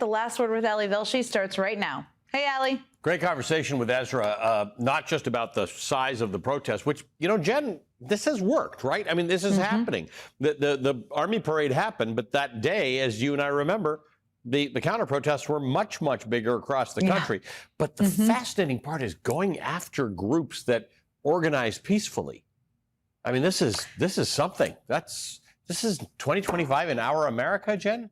The Last Word with Ali Velshi starts right now. Hey, Ali. Great conversation with Ezra, not just about the size of the protest, which, you know, Jen, this has worked, right? I mean, this is happening. The Army parade happened, but that day, as you and I remember, the counter-protests were much, much bigger across the country. But the fascinating part is going after groups that organize peacefully. I mean, this is something. This is 2025 in our America, Jen?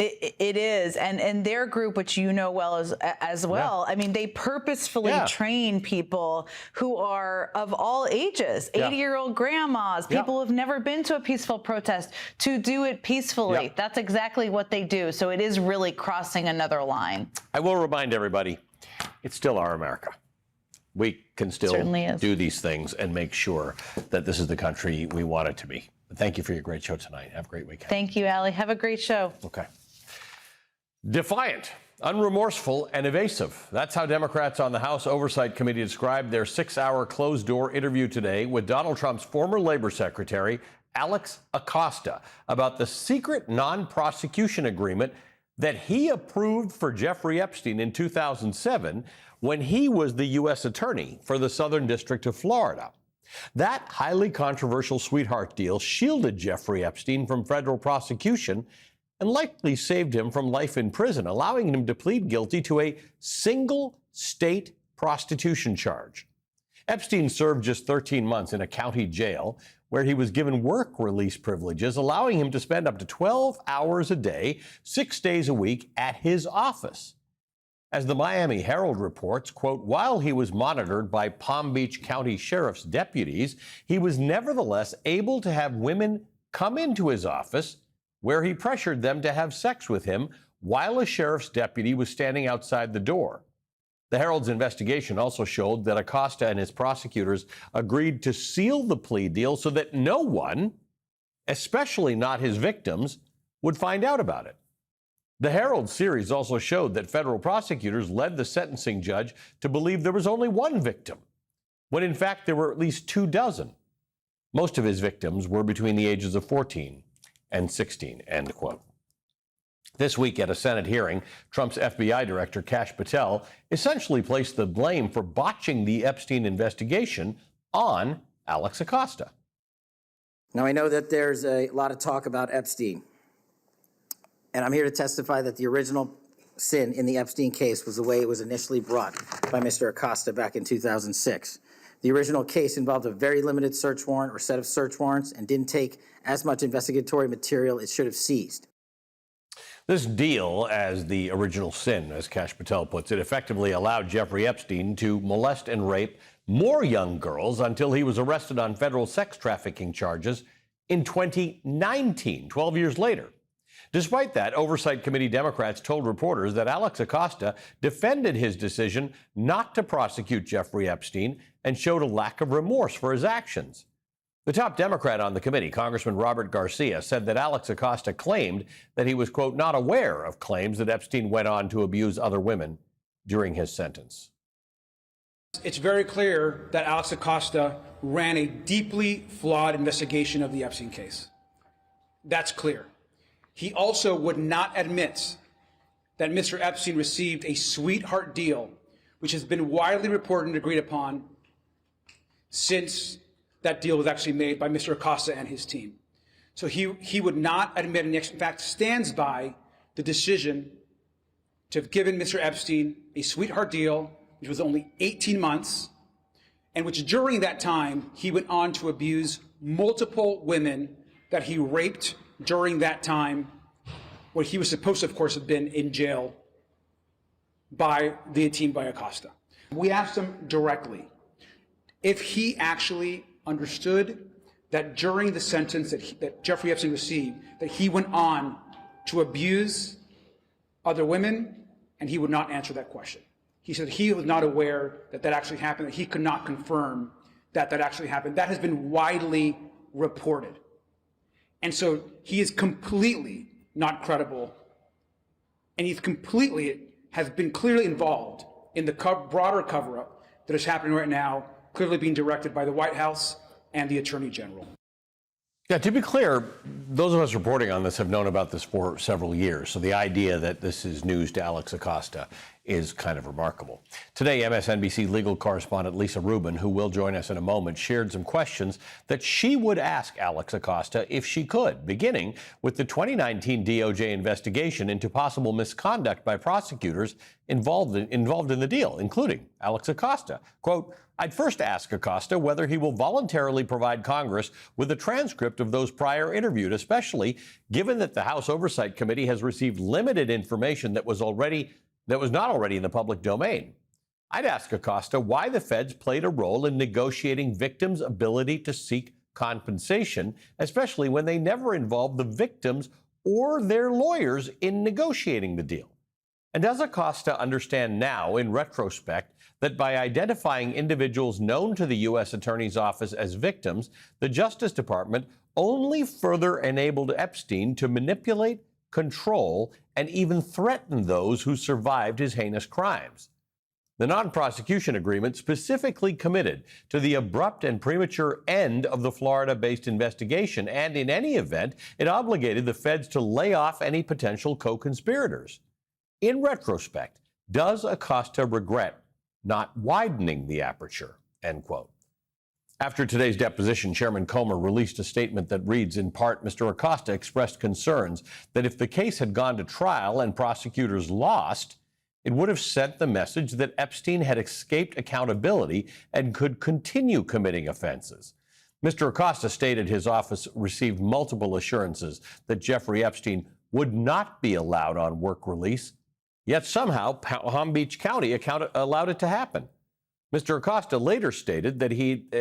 It is, and their group, which you know well as well. I mean, they purposefully train people who are of all ages, 80-year-old grandmas, people who have never been to a peaceful protest, to do it peacefully. That's exactly what they do. So it is really crossing another line. I will remind everybody, it's still our America. We can still do these things and make sure that this is the country we want it to be. Thank you for your great show tonight. Have a great weekend. Thank you, Ali. Have a great show. Okay. Defiant, unremorseful, and evasive. That's how Democrats on the House Oversight Committee described their 6-hour closed-door interview today with Donald Trump's former Labor Secretary, Alex Acosta, about the secret non-prosecution agreement that he approved for Jeffrey Epstein in 2007 when he was the U.S. Attorney for the Southern District of Florida. That highly controversial sweetheart deal shielded Jeffrey Epstein from federal prosecution and likely saved him from life in prison, allowing him to plead guilty to a single state prostitution charge. Epstein served just 13 months in a county jail where he was given work release privileges, allowing him to spend up to 12 hours a day, 6 days a week at his office. As the Miami Herald reports, quote, while he was monitored by Palm Beach County Sheriff's deputies, he was nevertheless able to have women come into his office where he pressured them to have sex with him while a sheriff's deputy was standing outside the door. The Herald's investigation also showed that Acosta and his prosecutors agreed to seal the plea deal so that no one, especially not his victims, would find out about it. The Herald series also showed that federal prosecutors led the sentencing judge to believe there was only one victim, when in fact there were at least 24. Most of his victims were between the ages of 14 and 16, end quote. This week at a Senate hearing, Trump's FBI director, Kash Patel, essentially placed the blame for botching the Epstein investigation on Alex Acosta. Now, I know that there's a lot of talk about Epstein, and I'm here to testify that the original sin in the Epstein case was the way it was initially brought by Mr. Acosta back in 2006. The original case involved a very limited search warrant or set of search warrants and didn't take as much investigatory material it should have seized. This deal, as the original sin, as Kash Patel puts it, effectively allowed Jeffrey Epstein to molest and rape more young girls until he was arrested on federal sex trafficking charges in 2019, 12 years later. Despite that, Oversight Committee Democrats told reporters that Alex Acosta defended his decision not to prosecute Jeffrey Epstein and showed a lack of remorse for his actions. The top Democrat on the committee, Congressman Robert Garcia, said that Alex Acosta claimed that he was, quote, not aware of claims that Epstein went on to abuse other women during his sentence. It's very clear that Alex Acosta ran a deeply flawed investigation of the Epstein case. That's clear. He also would not admit that Mr. Epstein received a sweetheart deal, which has been widely reported and agreed upon since that deal was actually made by Mr. Acosta and his team. So he would not admit, and in fact stands by the decision to have given Mr. Epstein a sweetheart deal, which was only 18 months, and which during that time he went on to abuse multiple women that he raped during that time, when he was supposed to, of course, have been in jail by the team by Acosta. We asked him directly if he actually understood that during the sentence that Jeffrey Epstein received, that he went on to abuse other women, and he would not answer that question. He said he was not aware that that actually happened, that he could not confirm that that actually happened. That has been widely reported. And so he is completely not credible, and he's has been clearly involved in the broader cover-up that is happening right now, clearly being directed by the White House and the Attorney General. Yeah, to be clear, those of us reporting on this have known about this for several years. So the idea that this is news to Alex Acosta is kind of remarkable. Today, MSNBC legal correspondent Lisa Rubin, who will join us in a moment, shared some questions that she would ask Alex Acosta if she could, beginning with the 2019 DOJ investigation into possible misconduct by prosecutors involved in the deal, including Alex Acosta. Quote, I'd first ask Acosta whether he will voluntarily provide Congress with a transcript of those prior interviews, especially given that the House Oversight Committee has received limited information that was not already in the public domain. I'd ask Acosta why the feds played a role in negotiating victims' ability to seek compensation, especially when they never involved the victims or their lawyers in negotiating the deal. And does Acosta understand now, in retrospect, that by identifying individuals known to the U.S. Attorney's Office as victims, the Justice Department only further enabled Epstein to manipulate, control, and even threaten those who survived his heinous crimes? The non-prosecution agreement specifically committed to the abrupt and premature end of the Florida-based investigation, and in any event, it obligated the feds to lay off any potential co-conspirators. In retrospect, does Acosta regret not widening the aperture? End quote. After today's deposition, Chairman Comer released a statement that reads, in part, Mr. Acosta expressed concerns that if the case had gone to trial and prosecutors lost, it would have sent the message that Epstein had escaped accountability and could continue committing offenses. Mr. Acosta stated his office received multiple assurances that Jeffrey Epstein would not be allowed on work release, yet somehow Palm Beach County allowed it to happen. Mr. Acosta later stated that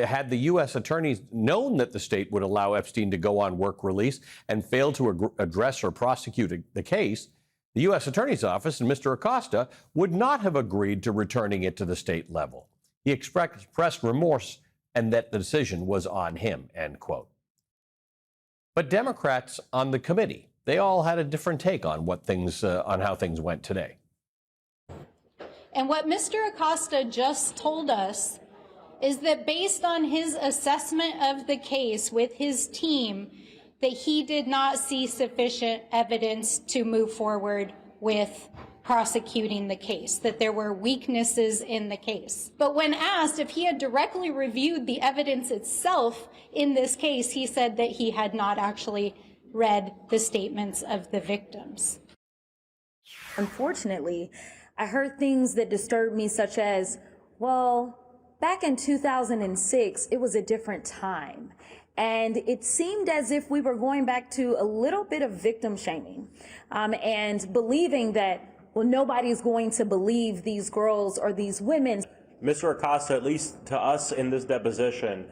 had the U.S. attorneys known that the state would allow Epstein to go on work release and failed to address or prosecute the case, the U.S. Attorney's Office and Mr. Acosta would not have agreed to returning it to the state level. He expressed remorse and that the decision was on him, end quote. But Democrats on the committee, they all had a different take on on how things went today. And what Mr. Acosta just told us is that based on his assessment of the case with his team, that he did not see sufficient evidence to move forward with prosecuting the case, that there were weaknesses in the case. But when asked if he had directly reviewed the evidence itself in this case, he said that he had not actually read the statements of the victims. Unfortunately, I heard things that disturbed me, such as, well, back in 2006, it was a different time. And it seemed as if we were going back to a little bit of victim shaming and believing that, well, nobody's going to believe these girls or these women. Mr. Acosta, at least to us in this deposition,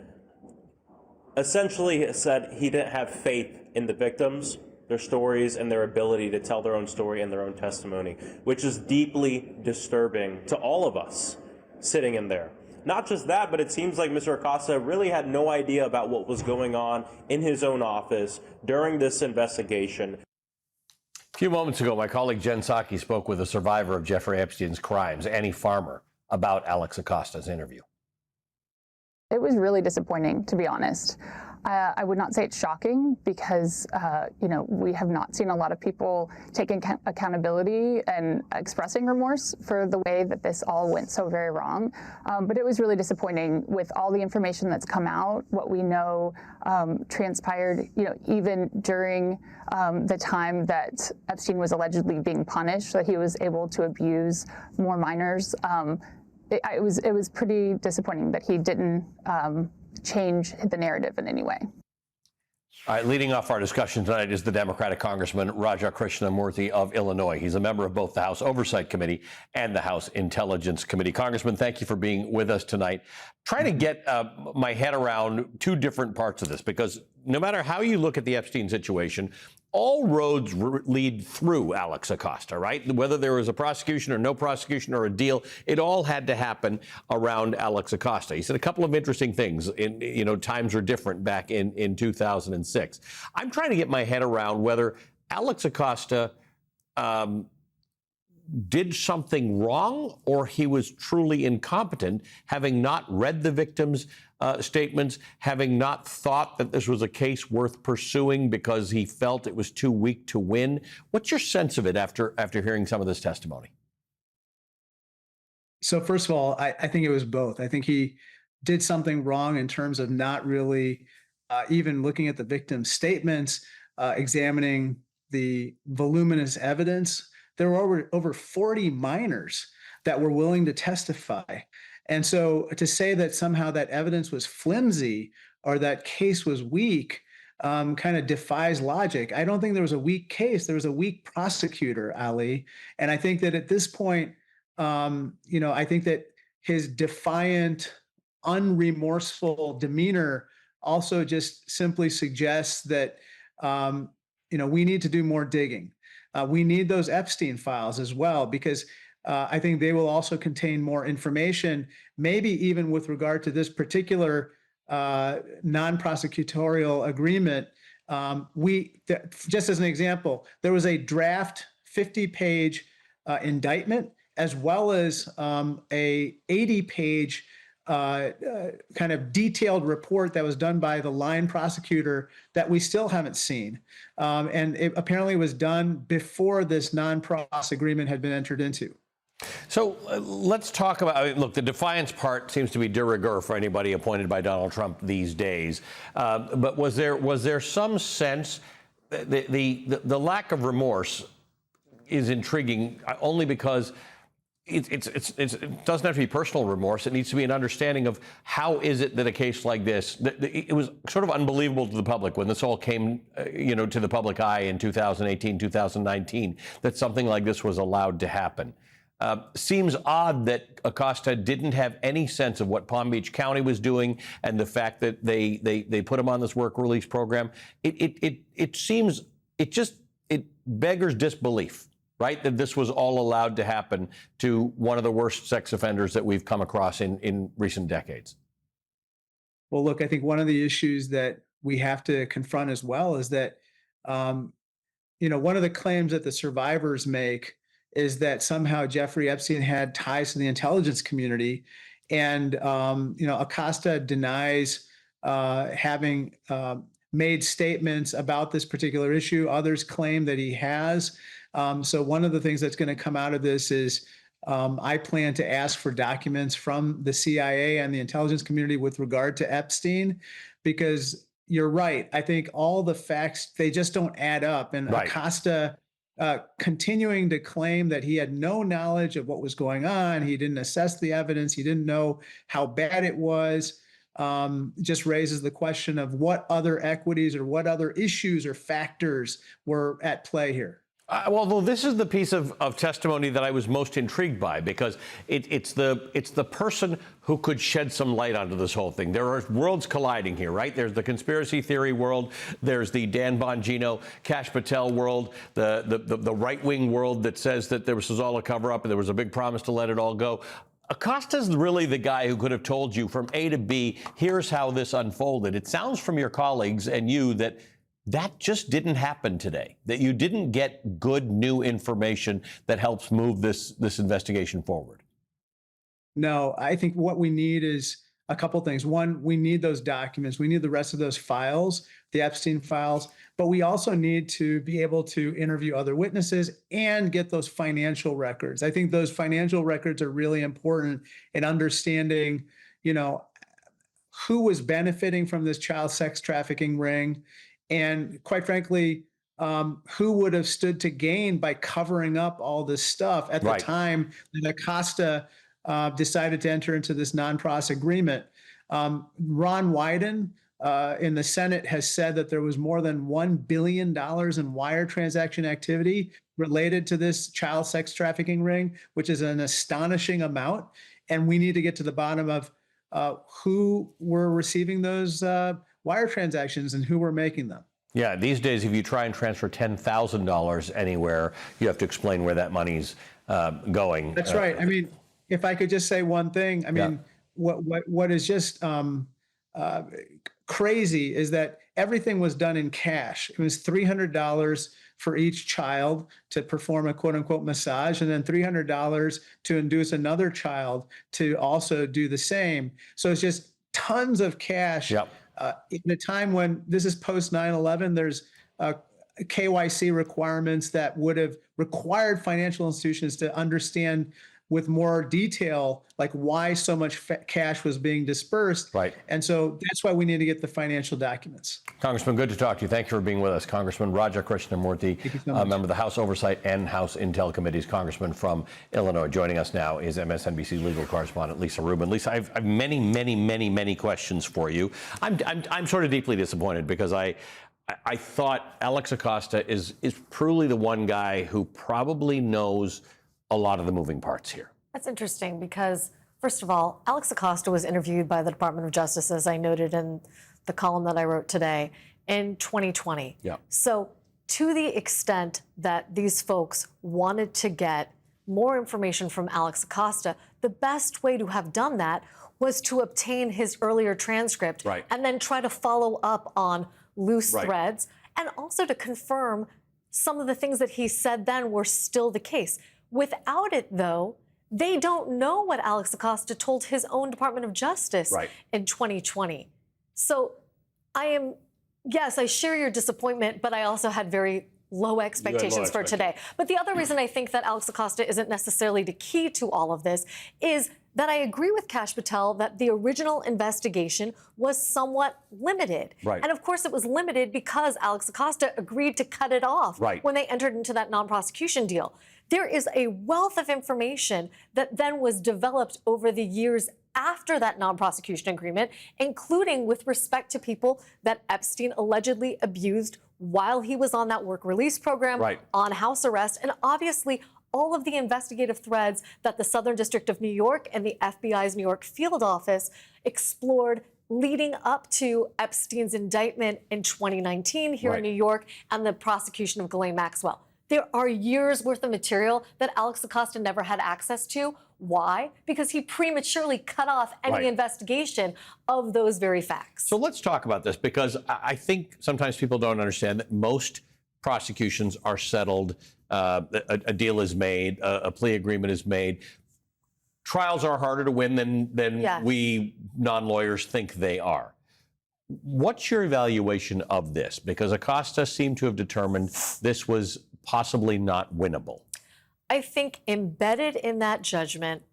essentially said he didn't have faith in the victims, their stories, and their ability to tell their own story and their own testimony, which is deeply disturbing to all of us sitting in there. Not just that, but it seems like Mr. Acosta really had no idea about what was going on in his own office during this investigation. A few moments ago, my colleague Jen Psaki spoke with a survivor of Jeffrey Epstein's crimes, Annie Farmer, about Alex Acosta's interview. It was really disappointing, to be honest. I would not say it's shocking because, we have not seen a lot of people taking accountability and expressing remorse for the way that this all went so very wrong. But it was really disappointing with all the information that's come out, what we know transpired, even during the time that Epstein was allegedly being punished, that he was able to abuse more minors. It was pretty disappointing that he didn't change the narrative in any way. All right, leading off our discussion tonight is the Democratic Congressman Raja Krishnamurthy of Illinois. He's a member of both the House Oversight Committee and the House Intelligence Committee. Congressman, thank you for being with us tonight. Trying to get my head around two different parts of this, because no matter how you look at the Epstein situation, all roads lead through Alex Acosta, right? Whether there was a prosecution or no prosecution or a deal, it all had to happen around Alex Acosta. He said a couple of interesting things. Times were different back in 2006. I'm trying to get my head around whether Alex Acosta did something wrong, or he was truly incompetent, having not read the victims' statements, having not thought that this was a case worth pursuing because he felt it was too weak to win? What's your sense of it after hearing some of this testimony? So first of all, I think it was both. I think he did something wrong in terms of not really even looking at the victim's statements, examining the voluminous evidence. There were over 40 minors that were willing to testify. And so to say that somehow that evidence was flimsy or that case was weak kind of defies logic. I don't think there was a weak case. There was a weak prosecutor, Ali. And I think that at this point, I think that his defiant, unremorseful demeanor also just simply suggests that, we need to do more digging. We need those Epstein files as well, because I think they will also contain more information, maybe even with regard to this particular non-prosecutorial agreement. Just as an example, there was a draft 50-page indictment, as well as a 80-page kind of detailed report that was done by the line prosecutor that we still haven't seen. And it apparently was done before this non-pros agreement had been entered into. So let's talk about, look, the defiance part seems to be de rigueur for anybody appointed by Donald Trump these days. But was there some sense, the lack of remorse is intriguing only because it doesn't have to be personal remorse. It needs to be an understanding of how is it that a case like this, it was sort of unbelievable to the public when this all came, to the public eye in 2018, 2019, that something like this was allowed to happen. Seems odd that Acosta didn't have any sense of what Palm Beach County was doing and the fact that they put him on this work release program. It beggars disbelief. Right? That this was all allowed to happen to one of the worst sex offenders that we've come across in recent decades. Well, look, I think one of the issues that we have to confront as well is that, one of the claims that the survivors make is that somehow Jeffrey Epstein had ties to the intelligence community. And, Acosta denies having made statements about this particular issue. Others claim that he has. So one of the things that's going to come out of this is I plan to ask for documents from the CIA and the intelligence community with regard to Epstein, because you're right. I think all the facts, they just don't add up. And right. Acosta continuing to claim that he had no knowledge of what was going on, he didn't assess the evidence, he didn't know how bad it was, just raises the question of what other equities or what other issues or factors were at play here. Well, this is the piece of testimony that I was most intrigued by, because it's the person who could shed some light onto this whole thing. There are worlds colliding here, right? There's the conspiracy theory world. There's the Dan Bongino, Kash Patel world, the right-wing world that says that this was all a cover-up and there was a big promise to let it all go. Acosta's really the guy who could have told you from A to B, here's how this unfolded. It sounds from your colleagues and you that just didn't happen today, that you didn't get good new information that helps move this investigation forward. No, I think what we need is a couple things. One, we need those documents. We need the rest of those files, the Epstein files, but we also need to be able to interview other witnesses and get those financial records. I think those financial records are really important in understanding, who was benefiting from this child sex trafficking ring. And quite frankly, who would have stood to gain by covering up all this stuff at the time that Acosta decided to enter into this non-pros agreement? Ron Wyden in the Senate has said that there was more than $1 billion in wire transaction activity related to this child sex trafficking ring, which is an astonishing amount. And we need to get to the bottom of who were receiving those wire transactions and who were making them. Yeah, these days, if you try and transfer $10,000 anywhere, you have to explain where that money's going. That's right. I mean, if I could just say one thing, I mean, what is just crazy is that everything was done in cash. It was $300 for each child to perform a quote unquote massage, and then $300 to induce another child to also do the same. So it's just tons of cash. Yep. In a time when this is post 9/11, there's KYC requirements that would have required financial institutions to understand with more detail, like why so much cash was being dispersed. Right. And so that's why we need to get the financial documents. Congressman, good to talk to you. Thank you for being with us. Congressman Raja Krishnamurthy, member of the House Oversight and House Intel Committees, Congressman from Illinois. Joining us now is MSNBC legal correspondent Lisa Rubin. Lisa, I've many questions for you. I'm sort of deeply disappointed because I thought Alex Acosta is truly the one guy who probably knows a lot of the moving parts here. That's interesting because, first of all, Alex Acosta was interviewed by the Department of Justice, as I noted in the column that I wrote today, in 2020. Yeah. So to the extent that these folks wanted to get more information from Alex Acosta, the best way to have done that was to obtain his earlier transcript and then try to follow up on loose threads and also to confirm some of the things that he said then were still the case. Without it, though, they don't know what Alex Acosta told his own Department of Justice in 2020. So yes, I share your disappointment, but I also had very low expectations for today. But the other reason I think that Alex Acosta isn't necessarily the key to all of this is that I agree with Kash Patel that the original investigation was somewhat limited. And of course, it was limited because Alex Acosta agreed to cut it off when they entered into that non-prosecution deal. There is a wealth of information that then was developed over the years after that non-prosecution agreement, including with respect to people that Epstein allegedly abused while he was on that work release program, on house arrest, and obviously all of the investigative threads that the Southern District of New York and the FBI's New York field office explored leading up to Epstein's indictment in 2019 here in New York and the prosecution of Ghislaine Maxwell. There are years worth of material that Alex Acosta never had access to. Why? Because he prematurely cut off any investigation of those very facts. So let's talk about this, because I think sometimes people don't understand that most prosecutions are settled, a deal is made, a plea agreement is made. Trials are harder to win than we non-lawyers think they are. What's your evaluation of this? Because Acosta seemed to have determined this was possibly not winnable. I think embedded in that judgment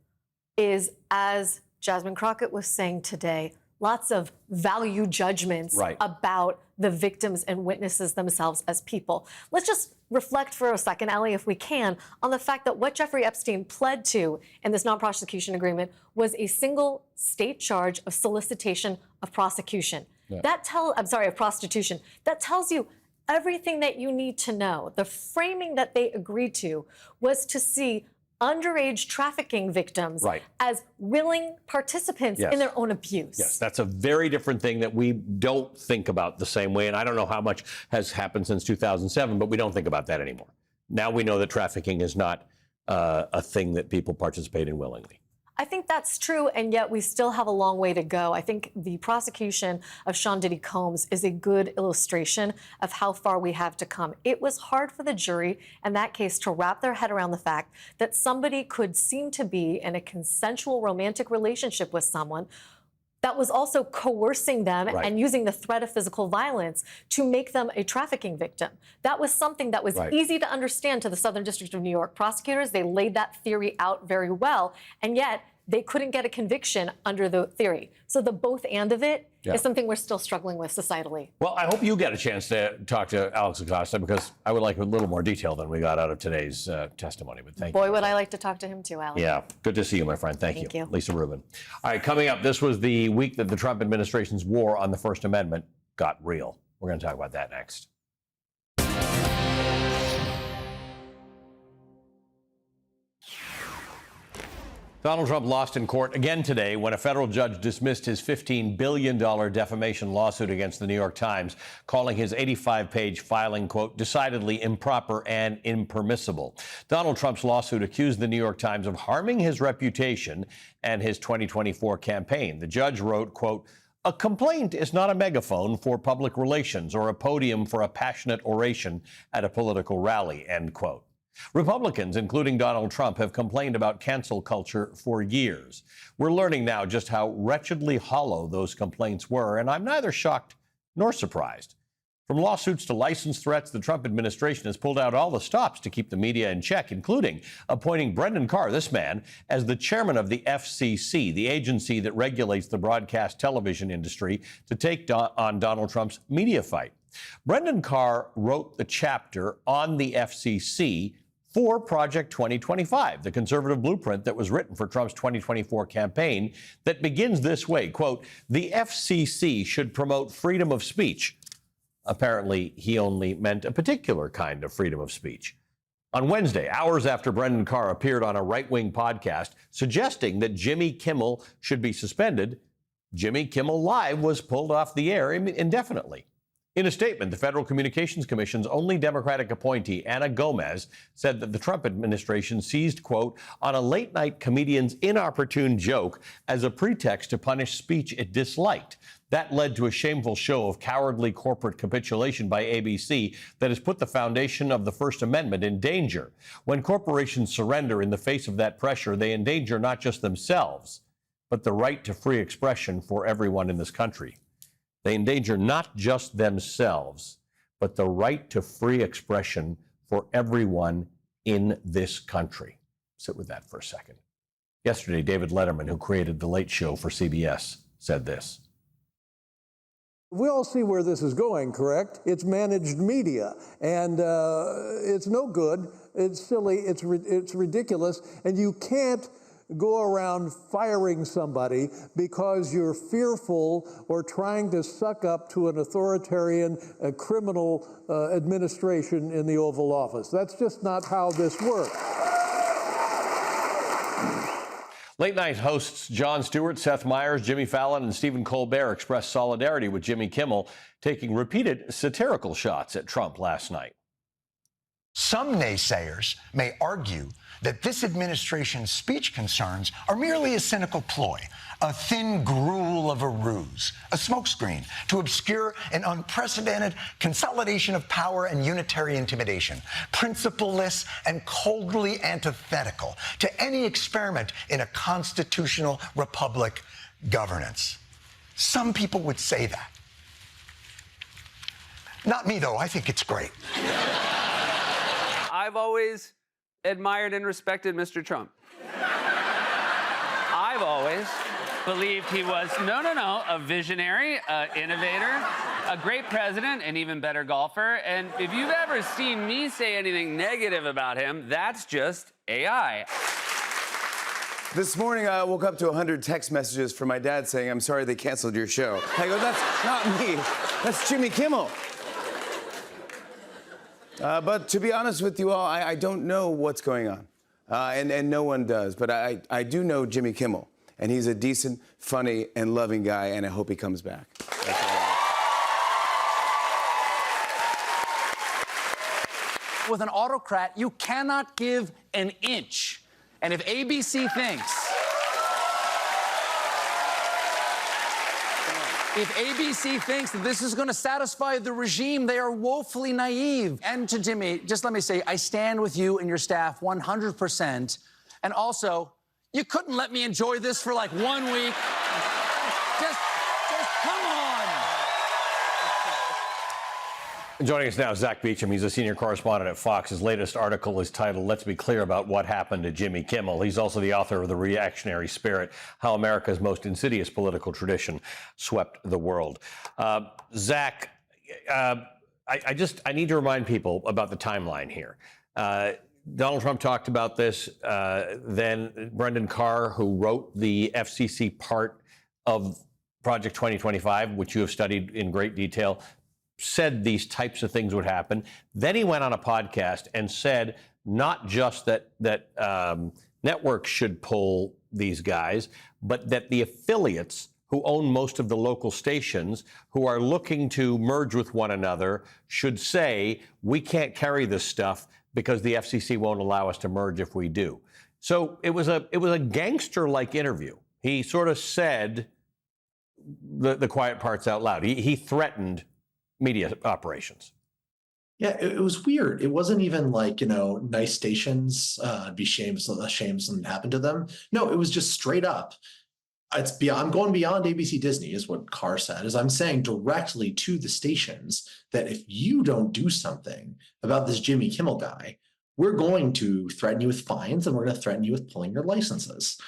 is, as Jasmine Crockett was saying today, lots of value judgments about the victims and witnesses themselves as people. Let's just reflect for a second, Allie, if we can, on the fact that what Jeffrey Epstein pled to in this non-prosecution agreement was a single state charge of solicitation of prosecution. Of prostitution. That tells you everything that you need to know. The framing that they agreed to was to see underage trafficking victims as willing participants in their own abuse. Yes, that's a very different thing that we don't think about the same way. And I don't know how much has happened since 2007, but we don't think about that anymore. Now we know that trafficking is not a thing that people participate in willingly. I think that's true, and yet we still have a long way to go. I think the prosecution of Sean Diddy Combs is a good illustration of how far we have to come. It was hard for the jury in that case to wrap their head around the fact that somebody could seem to be in a consensual romantic relationship with someone that was also coercing them and using the threat of physical violence to make them a trafficking victim. That was something that was easy to understand to the Southern District of New York prosecutors. They laid that theory out very well, and yet they couldn't get a conviction under the theory. So the both and of it is something we're still struggling with societally. Well, I hope you get a chance to talk to Alex Acosta, because I would like a little more detail than we got out of today's testimony. But thank you. Boy, would I like to talk to him too, Alex. Yeah, good to see you, my friend. Thank you. Lisa Rubin. All right, coming up, this was the week that the Trump administration's war on the First Amendment got real. We're going to talk about that next. Donald Trump lost in court again today when a federal judge dismissed his $15 billion defamation lawsuit against the New York Times, calling his 85-page filing, quote, decidedly improper and impermissible. Donald Trump's lawsuit accused the New York Times of harming his reputation and his 2024 campaign. The judge wrote, quote, A complaint is not a megaphone for public relations or a podium for a passionate oration at a political rally, end quote. Republicans, including Donald Trump, have complained about cancel culture for years. We're learning now just how wretchedly hollow those complaints were, and I'm neither shocked nor surprised. From lawsuits to license threats, the Trump administration has pulled out all the stops to keep the media in check, including appointing Brendan Carr, this man, as the chairman of the FCC, the agency that regulates the broadcast television industry, to take on Donald Trump's media fight. Brendan Carr wrote the chapter on the FCC for Project 2025, the conservative blueprint that was written for Trump's 2024 campaign that begins this way, quote, "The FCC should promote freedom of speech." Apparently, he only meant a particular kind of freedom of speech. On Wednesday, hours after Brendan Carr appeared on a right-wing podcast suggesting that Jimmy Kimmel should be suspended, Jimmy Kimmel Live was pulled off the air indefinitely. In a statement, the Federal Communications Commission's only Democratic appointee, Anna Gomez, said that the Trump administration seized, quote, on a late-night comedian's inopportune joke as a pretext to punish speech it disliked. That led to a shameful show of cowardly corporate capitulation by ABC that has put the foundation of the First Amendment in danger. When corporations surrender in the face of that pressure, they endanger not just themselves, but the right to free expression for everyone in this country. They endanger not just themselves, but the right to free expression for everyone in this country. Sit with that for a second. Yesterday, David Letterman, who created The Late Show for CBS, said this. We all see where this is going, correct? It's managed media, and it's no good. It's silly. It's ridiculous, and you can't go around firing somebody because you're fearful or trying to suck up to an authoritarian criminal administration in the Oval Office. That's just not how this works. Late night hosts Jon Stewart, Seth Meyers, Jimmy Fallon, and Stephen Colbert expressed solidarity with Jimmy Kimmel, taking repeated satirical shots at Trump last night. Some naysayers may argue that this administration's speech concerns are merely a cynical ploy, a thin gruel of a ruse, a smokescreen to obscure an unprecedented consolidation of power and unitary intimidation, principleless and coldly antithetical to any experiment in a constitutional republic governance. Some people would say that. Not me, though. I think it's great. I've always admired and respected Mr. Trump. I've always believed he was, a visionary, innovator, a great president, an even better golfer. And if you've ever seen me say anything negative about him, that's just AI. This morning, I woke up to 100 text messages from my dad saying, "I'm sorry they canceled your show." I go, "That's not me. That's Jimmy Kimmel." But to be honest with you all, I don't know what's going on, and no one does. But I do know Jimmy Kimmel, and he's a decent, funny, and loving guy, and I hope he comes back. With an autocrat, you cannot give an inch. And if ABC thinks... If ABC thinks that this is going to satisfy the regime, they are woefully naive. And to Jimmy, just let me say, I stand with you and your staff 100%. And also, you couldn't let me enjoy this for like 1 week. Just come on. Joining us now is Zach Beecham. He's a senior correspondent at Fox. His latest article is titled, "Let's Be Clear About What Happened to Jimmy Kimmel." He's also the author of The Reactionary Spirit, How America's Most Insidious Political Tradition Swept the World. Zach, I need to remind people about the timeline here. Donald Trump talked about this. Then Brendan Carr, who wrote the FCC part of Project 2025, which you have studied in great detail, said these types of things would happen. Then he went on a podcast and said not just that networks should pull these guys, but that the affiliates who own most of the local stations who are looking to merge with one another should say, we can't carry this stuff because the FCC won't allow us to merge if we do. So it was a gangster-like interview. He sort of said the quiet parts out loud. He threatened media operations. Yeah, it was weird. It wasn't even like, nice stations, be shame something happened to them. No, it was just straight up. I'm going beyond ABC Disney, is what Carr said, is I'm saying directly to the stations that if you don't do something about this Jimmy Kimmel guy, we're going to threaten you with fines and we're going to threaten you with pulling your licenses.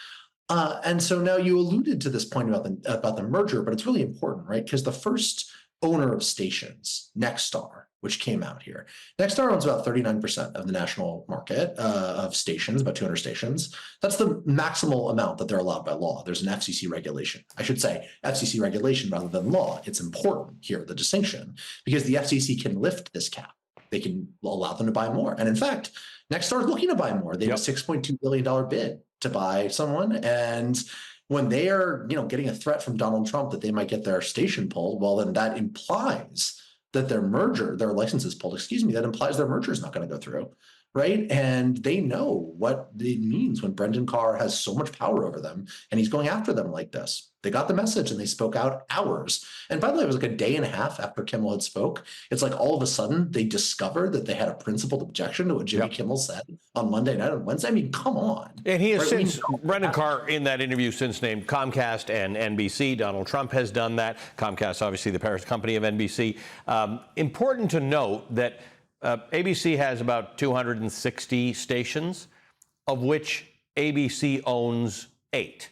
And so now you alluded to this point about the merger, but it's really important, right? Because the first owner of stations, Nexstar, which came out here. Nexstar owns about 39% of the national market of stations, about 200 stations. That's the maximal amount that they're allowed by law. There's an FCC regulation. I should say FCC regulation rather than law. It's important here, the distinction, because the FCC can lift this cap. They can allow them to buy more. And in fact, Nexstar is looking to buy more. They have a $6.2 billion bid to buy someone. And when they are, getting a threat from Donald Trump that they might get their station pulled, well, then that implies that their license is pulled, that implies their merger is not going to go through, right? And they know what it means when Brendan Carr has so much power over them and he's going after them like this. They got the message and they spoke out hours. And by the way, it was like a day and a half after Kimmel had spoke. It's like all of a sudden they discovered that they had a principled objection to what Jimmy Kimmel said on Monday night and Wednesday. I mean, come on. And he has since, Brendan Carr in that interview since named Comcast and NBC. Donald Trump has done that. Comcast, obviously the parent company of NBC. Important to note that ABC has about 260 stations, of which ABC owns 8.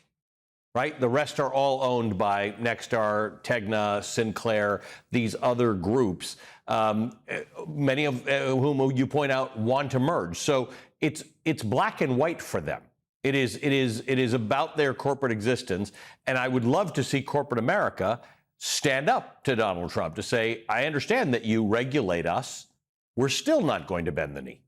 Right? The rest are all owned by Nexstar, Tegna, Sinclair, these other groups, many of whom you point out want to merge. So it's black and white for them. It is about their corporate existence. And I would love to see corporate America stand up to Donald Trump to say, I understand that you regulate us. We're still not going to bend the knee.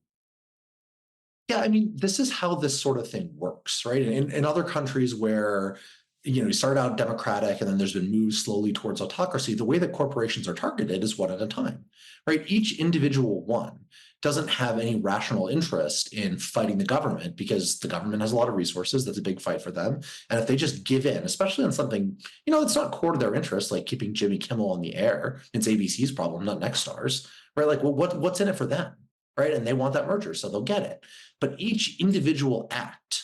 Yeah, I mean, this is how this sort of thing works, right? In other countries where, you start out democratic and then there's been moves slowly towards autocracy, the way that corporations are targeted is one at a time, right? Each individual one doesn't have any rational interest in fighting the government because the government has a lot of resources. That's a big fight for them. And if they just give in, especially on something, it's not core to their interest, like keeping Jimmy Kimmel on the air, it's ABC's problem, not Nexstar's, right? Like, well, what's in it for them, right? And they want that merger, so they'll get it. But each individual act,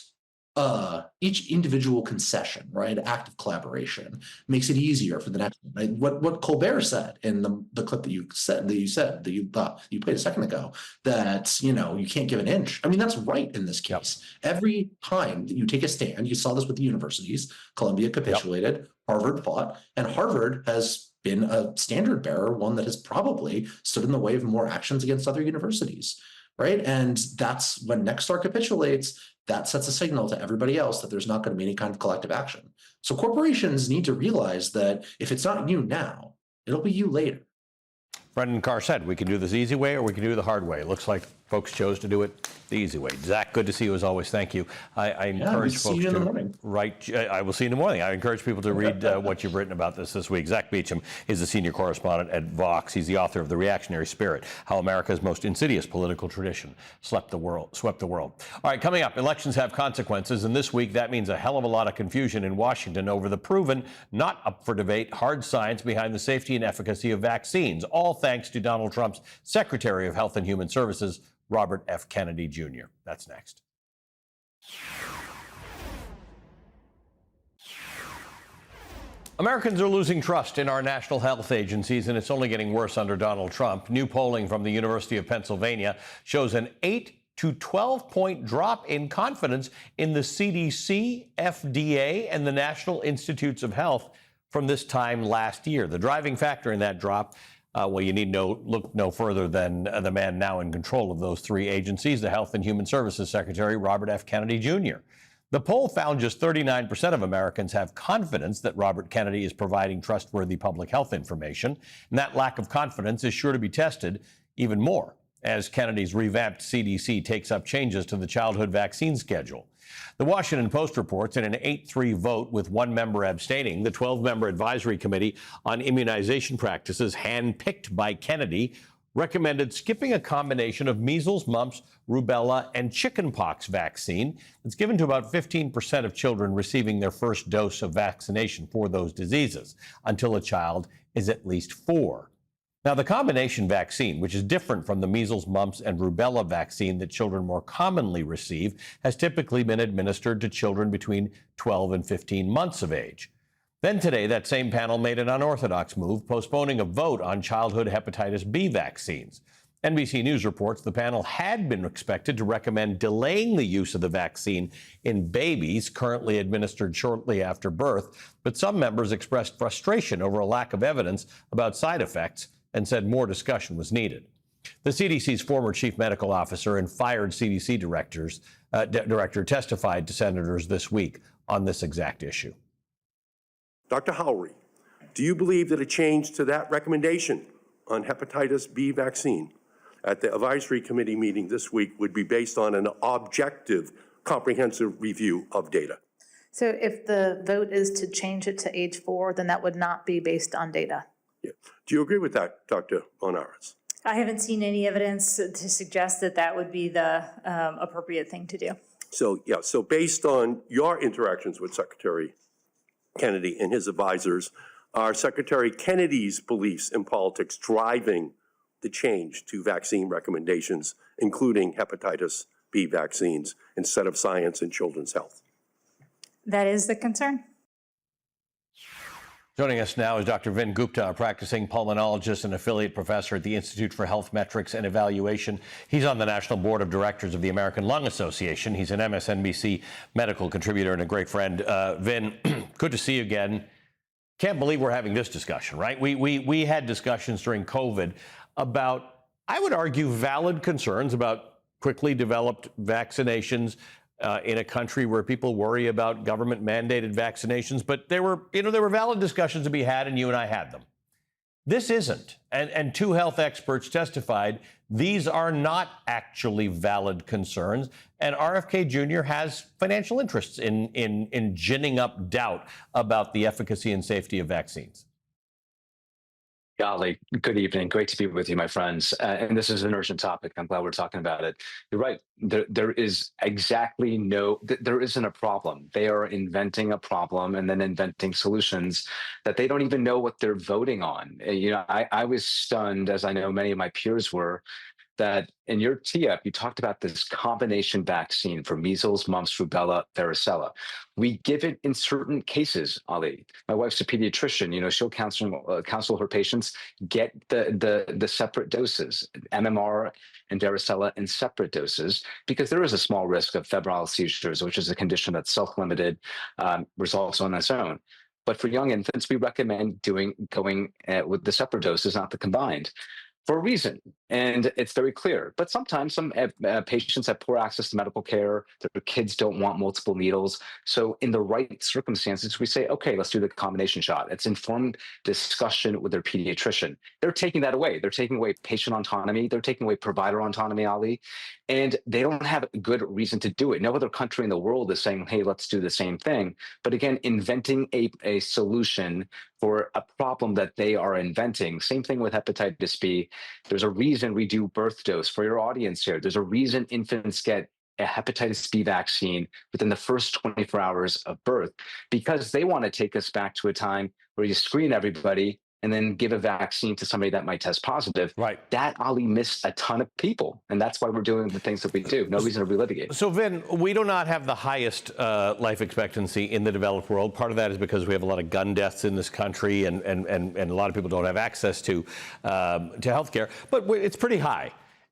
each individual concession, right, act of collaboration makes it easier for the next one. Right? What Colbert said in the clip that you played a second ago, that you can't give an inch. I mean, that's right in this case. Every time that you take a stand, you saw this with the universities. Columbia capitulated, Harvard fought, and Harvard has been a standard bearer, one that has probably stood in the way of more actions against other universities. Right. And that's when Nexstar capitulates, that sets a signal to everybody else that there's not going to be any kind of collective action. So corporations need to realize that if it's not you now, it'll be you later. Brendan Carr said we can do this easy way or we can do it the hard way. It looks like folks chose to do it the easy way. Zach, good to see you as always. Thank you. I encourage folks to write. I will see you in the morning. I encourage people to read what you've written about this week. Zach Beecham is the senior correspondent at Vox. He's the author of The Reactionary Spirit: How America's Most Insidious Political Tradition Swept the World. All right, coming up, elections have consequences, and this week that means a hell of a lot of confusion in Washington over the proven, not up for debate, hard science behind the safety and efficacy of vaccines, all thanks to Donald Trump's Secretary of Health and Human Services, Robert F. Kennedy Jr. That's next. Americans are losing trust in our national health agencies, and it's only getting worse under Donald Trump. New polling from the University of Pennsylvania shows an 8 to 12-point drop in confidence in the CDC, FDA, and the National Institutes of Health from this time last year. The driving factor in that drop, well, you need look no further than the man now in control of those three agencies, the Health and Human Services Secretary, Robert F. Kennedy Jr. The poll found just 39% of Americans have confidence that Robert Kennedy is providing trustworthy public health information, and that lack of confidence is sure to be tested even more as Kennedy's revamped CDC takes up changes to the childhood vaccine schedule. The Washington Post reports in an 8-3 vote with one member abstaining, the 12-member advisory committee on immunization practices handpicked by Kennedy recommended skipping a combination of measles, mumps, rubella, and chickenpox vaccine that's given to about 15% of children receiving their first dose of vaccination for those diseases until a child is at least 4. Now, the combination vaccine, which is different from the measles, mumps, and rubella vaccine that children more commonly receive, has typically been administered to children between 12 and 15 months of age. Then today, that same panel made an unorthodox move, postponing a vote on childhood hepatitis B vaccines. NBC News reports the panel had been expected to recommend delaying the use of the vaccine in babies currently administered shortly after birth, but some members expressed frustration over a lack of evidence about side effects and said more discussion was needed. The CDC's former chief medical officer and fired CDC director testified to senators this week on this exact issue. Dr. Howry, do you believe that a change to that recommendation on hepatitis B vaccine at the advisory committee meeting this week would be based on an objective, comprehensive review of data? So if the vote is to change it to age 4, then that would not be based on data. Yeah. Do you agree with that, Dr. Bonaras? I haven't seen any evidence to suggest that that would be the appropriate thing to do. So, yeah, so based on your interactions with Secretary Kennedy and his advisors, are Secretary Kennedy's beliefs in politics driving the change to vaccine recommendations, including hepatitis B vaccines, instead of science and children's health? That is the concern. Joining us now is Dr. Vin Gupta, a practicing pulmonologist and affiliate professor at the Institute for Health Metrics and Evaluation. He's on the National Board of Directors of the American Lung Association. He's an MSNBC medical contributor and a great friend. Vin, good to see you again. Can't believe we're having this discussion, right? We had discussions during COVID about, I would argue, valid concerns about quickly developed vaccinations in a country where people worry about government-mandated vaccinations, but there were valid discussions to be had, and you and I had them. This isn't, and two health experts testified these are not actually valid concerns, and RFK Jr. has financial interests in ginning up doubt about the efficacy and safety of vaccines. Golly, good evening. Great to be with you, my friends. And this is an urgent topic. I'm glad we're talking about it. You're right. There isn't a problem. They are inventing a problem and then inventing solutions that they don't even know what they're voting on. I was stunned, as I know many of my peers were, that in your tee-up, you talked about this combination vaccine for measles, mumps, rubella, varicella. We give it in certain cases, Ali. My wife's a pediatrician. She'll counsel her patients, get the separate doses, MMR and varicella in separate doses, because there is a small risk of febrile seizures, which is a condition that's self-limited, resolves on its own. But for young infants, we recommend going with the separate doses, not the combined, for a reason, and it's very clear. But sometimes some patients have poor access to medical care. Their kids don't want multiple needles. So in the right circumstances, we say, okay, let's do the combination shot. It's informed discussion with their pediatrician. They're taking that away. They're taking away patient autonomy. They're taking away provider autonomy, Ali, and they don't have a good reason to do it. No other country in the world is saying, hey, let's do the same thing. But again, inventing a solution for a problem that they are inventing. Same thing with hepatitis B. There's a reason we do birth dose for your audience here. There's a reason infants get a hepatitis B vaccine within the first 24 hours of birth, because they want to take us back to a time where you screen everybody and then give a vaccine to somebody that might test positive. Right. That, Ali, missed a ton of people. And that's why we're doing the things that we do. No reason to relitigate. So, Vin, we do not have the highest life expectancy in the developed world. Part of that is because we have a lot of gun deaths in this country, and a lot of people don't have access to health care. But it's pretty high.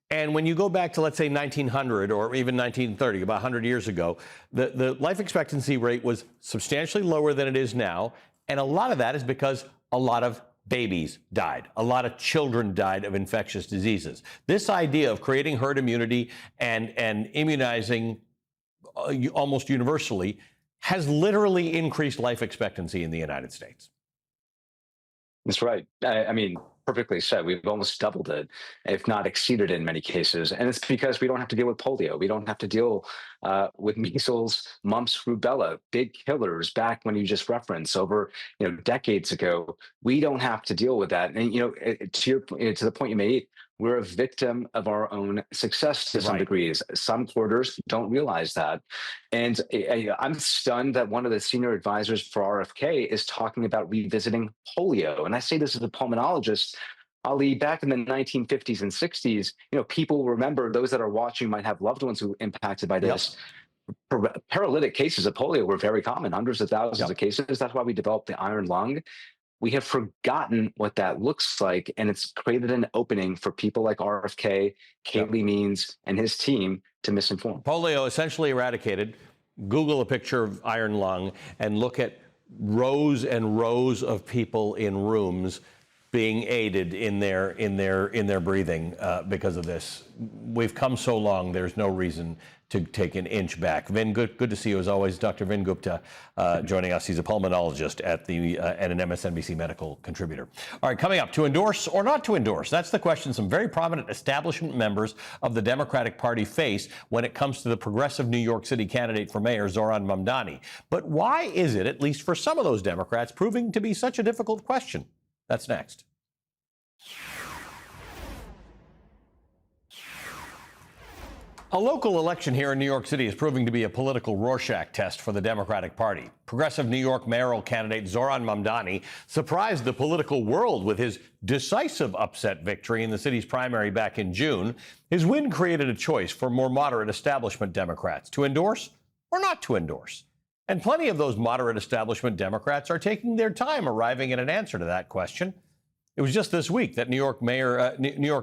And when you go back to, let's say, 1900 or even 1930, about 100 years ago, the life expectancy rate was substantially lower than it is now. And a lot of that is because a lot of babies died. A lot of children died of infectious diseases. This idea of creating herd immunity and immunizing almost universally has literally increased life expectancy in the United States. That's right. I mean, perfectly said. We've almost doubled it, if not exceeded it in many cases. And it's because we don't have to deal with polio. We don't have to deal with measles, mumps, rubella, big killers back when you just referenced over decades ago. We don't have to deal with that. And to the point you made, We're a victim of our own success to some degrees. Some quarters don't realize that. And I'm stunned that one of the senior advisors for RFK is talking about revisiting polio. And I say this as a pulmonologist. Ali, back in the 1950s and 60s, people remember, those that are watching might have loved ones who were impacted by this. Paralytic cases of polio were very common, hundreds of thousands of cases. That's why we developed the iron lung. We have forgotten what that looks like, and it's created an opening for people like RFK, Kayleigh Means, and his team to misinform. Polio essentially eradicated. Google a picture of iron lung and look at rows and rows of people in rooms being aided in their breathing because of this. We've come so long. There's no reason to take an inch back. Vin, good to see you as always. Dr. Vin Gupta joining us. He's a pulmonologist and an MSNBC medical contributor. All right, coming up, to endorse or not to endorse? That's the question some very prominent establishment members of the Democratic Party face when it comes to the progressive New York City candidate for mayor, Zohran Mamdani. But why is it, at least for some of those Democrats, proving to be such a difficult question? That's next. A local election here in New York City is proving to be a political Rorschach test for the Democratic Party. Progressive New York mayoral candidate Zohran Mamdani surprised the political world with his decisive upset victory in the city's primary back in June. His win created a choice for more moderate establishment Democrats to endorse or not to endorse. And plenty of those moderate establishment Democrats are taking their time arriving at an answer to that question. It was just this week that New York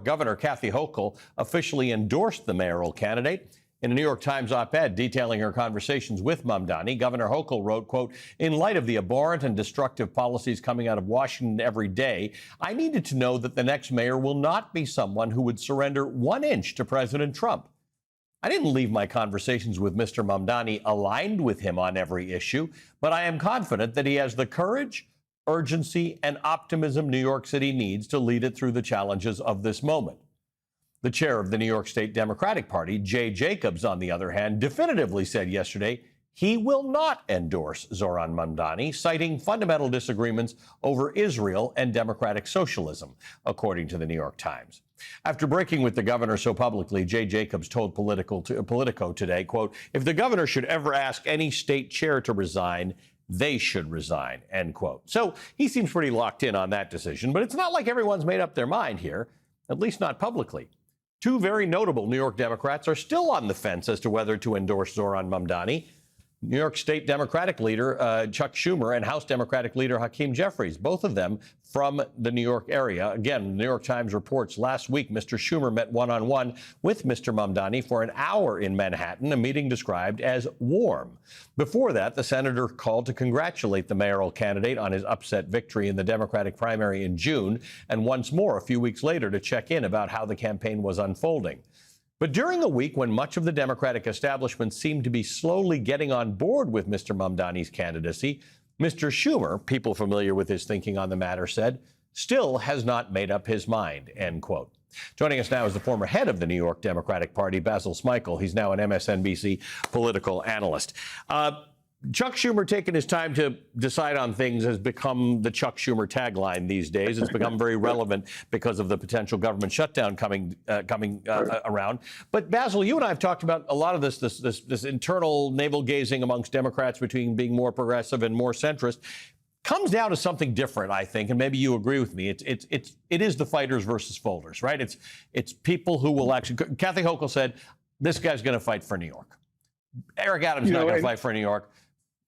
Governor Kathy Hochul officially endorsed the mayoral candidate. In a New York Times op-ed detailing her conversations with Mamdani, Governor Hochul wrote, quote, "In light of the abhorrent and destructive policies coming out of Washington every day, I needed to know that the next mayor will not be someone who would surrender 1 inch to President Trump. I didn't leave my conversations with Mr. Mamdani aligned with him on every issue, but I am confident that he has the courage, urgency, and optimism New York City needs to lead it through the challenges of this moment." The chair of the New York State Democratic Party, Jay Jacobs, on the other hand, definitively said yesterday he will not endorse Zohran Mamdani, citing fundamental disagreements over Israel and democratic socialism, according to the New York Times. After breaking with the governor so publicly, Jay Jacobs told Politico today, quote, "If the governor should ever ask any state chair to resign, they should resign," end quote. So he seems pretty locked in on that decision, but it's not like everyone's made up their mind here, at least not publicly. Two very notable New York Democrats are still on the fence as to whether to endorse Zohran Mamdani. New York State Democratic leader Chuck Schumer and House Democratic leader Hakeem Jeffries, both of them from the New York area. Again, the New York Times reports last week Mr. Schumer met one-on-one with Mr. Mamdani for an hour in Manhattan, a meeting described as warm. Before that, the senator called to congratulate the mayoral candidate on his upset victory in the Democratic primary in June, and once more a few weeks later to check in about how the campaign was unfolding. But during a week when much of the Democratic establishment seemed to be slowly getting on board with Mr. Mamdani's candidacy, Mr. Schumer, people familiar with his thinking on the matter said, still has not made up his mind, end quote. Joining us now is the former head of the New York Democratic Party, Basil Smikle. He's now an MSNBC political analyst. Chuck Schumer taking his time to decide on things has become the Chuck Schumer tagline these days. It's become very relevant because of the potential government shutdown coming around. But Basil, you and I have talked about a lot of this internal navel-gazing amongst Democrats between being more progressive and more centrist. Comes down to something different, I think, and maybe you agree with me. It is the fighters versus folders, right? It's people who will actually. Kathy Hochul said, "This guy's going to fight for New York." Eric Adams not going to fight for New York.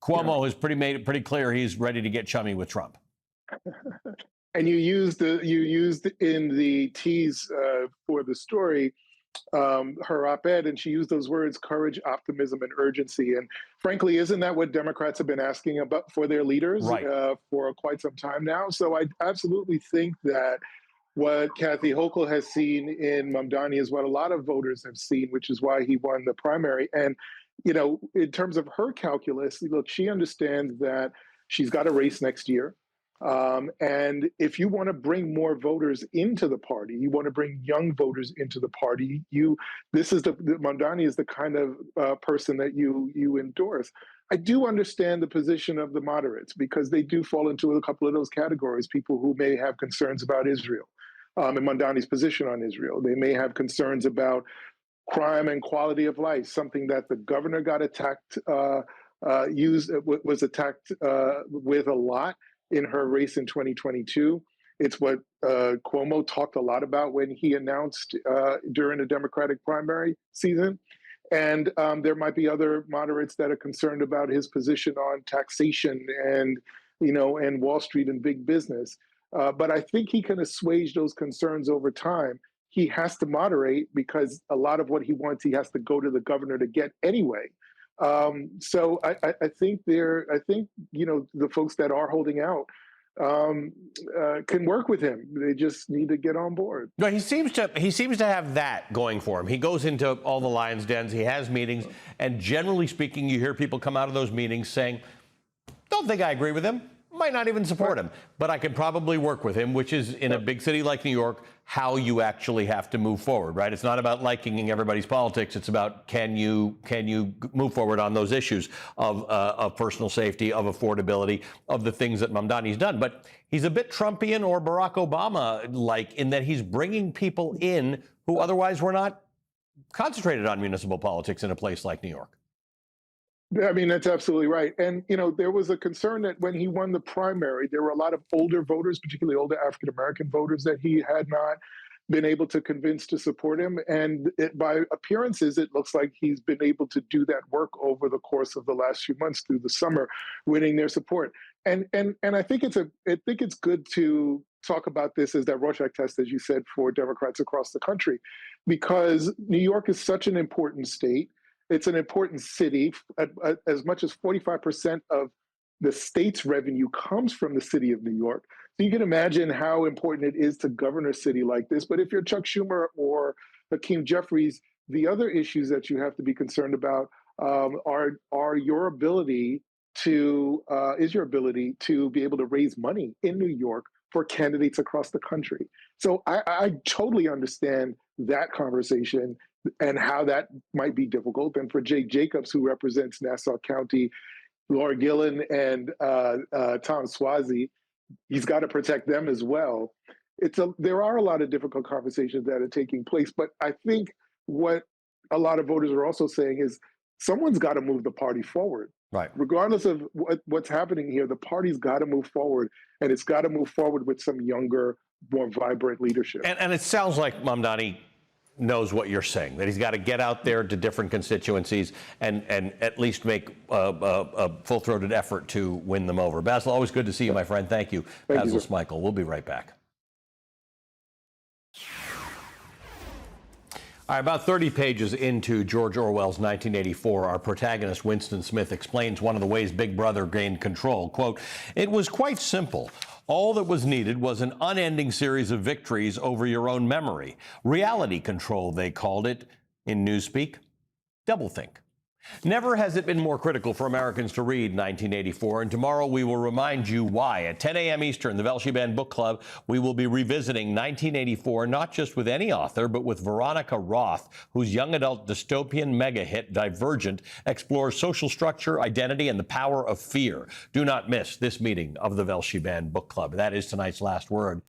Cuomo has made it pretty clear he's ready to get chummy with Trump. And you used in the tease for the story her op-ed, and she used those words: courage, optimism, and urgency. And frankly, isn't that what Democrats have been asking about for their leaders for quite some time now? So I absolutely think that what Kathy Hochul has seen in Mamdani is what a lot of voters have seen, which is why he won the primary. And you know, in terms of her calculus, look, she understands that she's got a race next year. And if you want to bring more voters into the party, you want to bring young voters into the party, Mamdani is the kind of person that you endorse. I do understand the position of the moderates because they do fall into a couple of those categories, people who may have concerns about Israel. and Mamdani's position on Israel. They may have concerns about crime and quality of life, something that the governor got attacked, was attacked with a lot in her race in 2022. It's what Cuomo talked a lot about when he announced during the Democratic primary season. And there might be other moderates that are concerned about his position on taxation and, and Wall Street and big business. But I think he can assuage those concerns over time. He has to moderate because a lot of what he wants, he has to go to the governor to get anyway. So I think the folks that are holding out can work with him. They just need to get on board. No, he seems to have that going for him. He goes into all the Lions dens, he has meetings, and generally speaking, you hear people come out of those meetings saying, "Don't think I agree with him. Might not even support him, but I can probably work with him," which is, in a big city like New York, how you actually have to move forward, right? It's not about liking everybody's politics. It's about can you move forward on those issues of personal safety, of affordability, of the things that Mamdani's done. But he's a bit Trumpian or Barack Obama-like in that he's bringing people in who otherwise were not concentrated on municipal politics in a place like New York. I mean, that's absolutely right. And, there was a concern that when he won the primary, there were a lot of older voters, particularly older African-American voters, that he had not been able to convince to support him. And by appearances, it looks like he's been able to do that work over the course of the last few months through the summer, winning their support. And I think it's good to talk about this as that Rorschach test, as you said, for Democrats across the country, because New York is such an important state. It's an important city. As much as 45% of the state's revenue comes from the city of New York. So you can imagine how important it is to govern a city like this. But if you're Chuck Schumer or Hakeem Jeffries, the other issues that you have to be concerned about are your ability to be able to raise money in New York for candidates across the country. So I totally understand that conversation and how that might be difficult. And for Jake Jacobs, who represents Nassau County, Laura Gillen and Tom Suozzi, he's got to protect them as well. There are a lot of difficult conversations that are taking place, but I think what a lot of voters are also saying is someone's got to move the party forward. Right. Regardless of what's happening here, the party's got to move forward, and it's got to move forward with some younger, more vibrant leadership. And it sounds like Mamdani knows what you're saying, that he's got to get out there to different constituencies and at least make a full-throated effort to win them over. Basil, always good to see you, my friend. Thank you. Basil Smikle. We'll be right back. All right, about 30 pages into George Orwell's 1984, our protagonist, Winston Smith, explains one of the ways Big Brother gained control. Quote, "It was quite simple. All that was needed was an unending series of victories over your own memory. Reality control, they called it in Newspeak. Doublethink. Never has it been more critical for Americans to read 1984, and tomorrow we will remind you why. At 10 a.m. Eastern, the Velshi Band Book Club, we will be revisiting 1984, not just with any author, but with Veronica Roth, whose young adult dystopian mega hit, Divergent, explores social structure, identity, and the power of fear. Do not miss this meeting of the Velshi Band Book Club. That is tonight's last word.